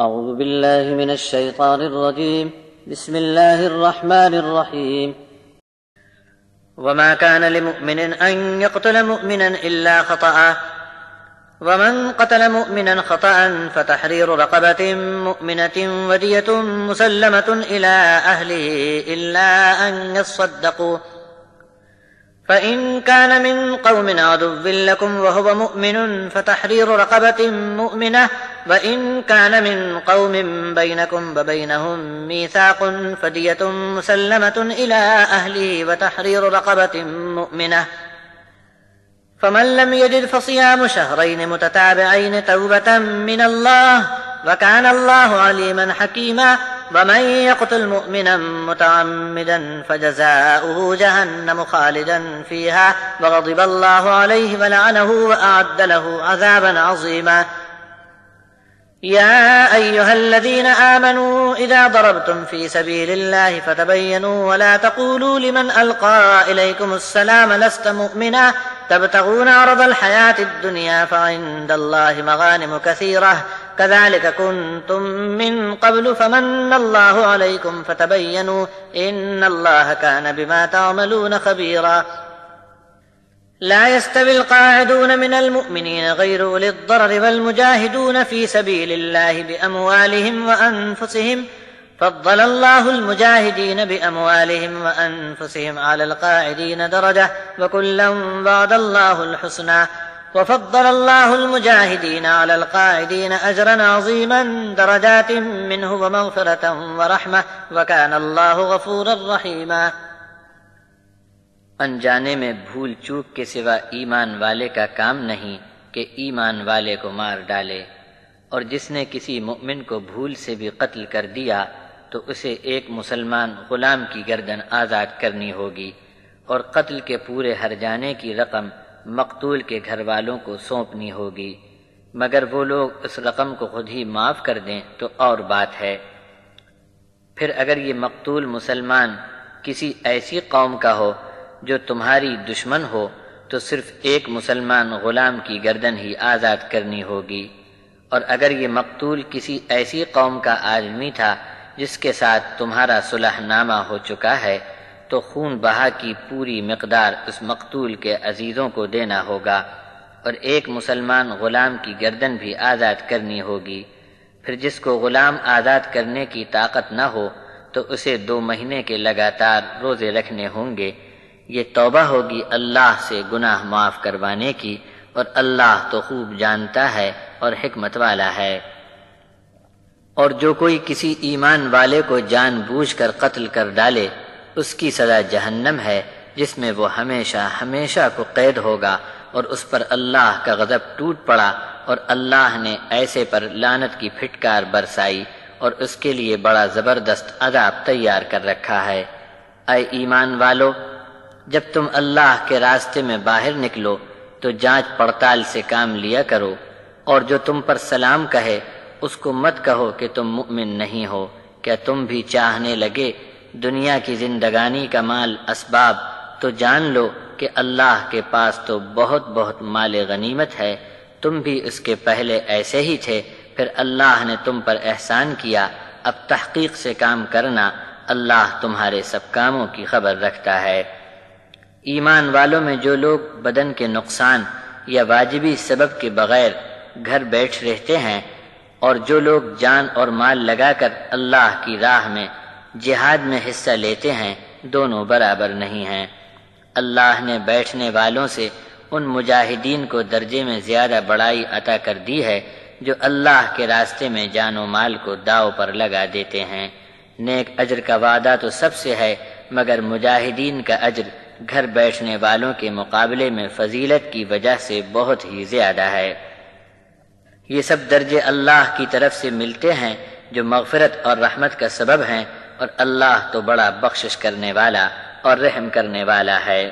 أعوذ بالله من الشيطان الرجيم. بسم الله الرحمن الرحيم. وما كان لمؤمن أن يقتل مؤمنا إلا خطأ، ومن قتل مؤمنا خطأ فتحرير رقبة مؤمنة ودية مسلمة إلى أهله إلا أن يصدقوا، فإن كان من قوم عدو لكم وهو مؤمن فتحرير رقبة مؤمنة، وإن كان من قوم بينكم وبينهم ميثاق فدية مسلمة إلى أهله وتحرير رقبة مؤمنة، فمن لم يجد فصيام شهرين متتابعين توبة من الله، وكان الله عليما حكيما. ومن يقتل مؤمنا متعمدا فجزاؤه جهنم خالدا فيها وغضب الله عليه ولعنه وأعد له عذابا عظيما. يا أيها الذين آمنوا إذا ضربتم في سبيل الله فتبينوا ولا تقولوا لمن ألقى إليكم السلام لست مؤمنا تبتغون عرض الحياة الدنيا فعند الله مغانم كثيرة كذلك كنتم من قبل فمن الله عليكم فتبينوا إن الله كان بما تعملون خبيرا. لا يستوي القاعدون من المؤمنين غير أولي الضرر والمجاهدون في سبيل الله بأموالهم وأنفسهم، فضل الله المجاهدين بأموالهم وأنفسهم على القاعدين درجة وكلا وعد الله الحسنى، وفضل الله المجاهدين على القاعدين أجرا عظيما درجات منه ومغفرة ورحمة وكان الله غفورا رحيما. انجانے میں بھول چوک کے سوا ایمان والے کا کام نہیں کہ ایمان والے کو مار ڈالے، اور جس نے کسی مؤمن کو بھول سے بھی قتل کر دیا تو اسے ایک مسلمان غلام کی گردن آزاد کرنی ہوگی، اور قتل کے پورے ہر جانے کی رقم مقتول کے گھر والوں کو سونپنی ہوگی، مگر وہ لوگ اس رقم کو خود ہی معاف کر دیں تو اور بات ہے۔ پھر اگر یہ مقتول مسلمان کسی ایسی قوم کا ہو جو تمہاری دشمن ہو تو صرف ایک مسلمان غلام کی گردن ہی آزاد کرنی ہوگی، اور اگر یہ مقتول کسی ایسی قوم کا آدمی تھا جس کے ساتھ تمہارا صلح نامہ ہو چکا ہے تو خون بہا کی پوری مقدار اس مقتول کے عزیزوں کو دینا ہوگا، اور ایک مسلمان غلام کی گردن بھی آزاد کرنی ہوگی۔ پھر جس کو غلام آزاد کرنے کی طاقت نہ ہو تو اسے 2 مہینے کے لگاتار روزے رکھنے ہوں گے۔ یہ توبہ ہوگی اللہ سے گناہ معاف کروانے کی، اور اللہ تو خوب جانتا ہے اور حکمت والا ہے۔ اور جو کوئی کسی ایمان والے کو جان بوجھ کر قتل کر ڈالے اس کی سزا جہنم ہے، جس میں وہ ہمیشہ ہمیشہ کو قید ہوگا، اور اس پر اللہ کا غضب ٹوٹ پڑا، اور اللہ نے ایسے پر لعنت کی پھٹکار برسائی، اور اس کے لیے بڑا زبردست عذاب تیار کر رکھا ہے۔ اے ایمان والو، جب تم اللہ کے راستے میں باہر نکلو تو جانچ پڑتال سے کام لیا کرو، اور جو تم پر سلام کہے اس کو مت کہو کہ تم مؤمن نہیں ہو۔ کیا تم بھی چاہنے لگے دنیا کی زندگانی کا مال اسباب؟ تو جان لو کہ اللہ کے پاس تو بہت بہت مال غنیمت ہے، تم بھی اس کے پہلے ایسے ہی تھے، پھر اللہ نے تم پر احسان کیا۔ اب تحقیق سے کام کرنا، اللہ تمہارے سب کاموں کی خبر رکھتا ہے۔ ایمان والوں میں جو لوگ بدن کے نقصان یا واجبی سبب کے بغیر گھر بیٹھ رہتے ہیں، اور جو لوگ جان اور مال لگا کر اللہ کی راہ میں جہاد میں حصہ لیتے ہیں، دونوں برابر نہیں ہیں۔ اللہ نے بیٹھنے والوں سے ان مجاہدین کو درجے میں زیادہ بڑائی عطا کر دی ہے جو اللہ کے راستے میں جان و مال کو داؤ پر لگا دیتے ہیں۔ نیک اجر کا وعدہ تو سب سے ہے، مگر مجاہدین کا اجر گھر بیٹھنے والوں کے مقابلے میں فضیلت کی وجہ سے بہت ہی زیادہ ہے۔ یہ سب درجے اللہ کی طرف سے ملتے ہیں جو مغفرت اور رحمت کا سبب ہیں، اور اللہ تو بڑا بخشش کرنے والا اور رحم کرنے والا ہے۔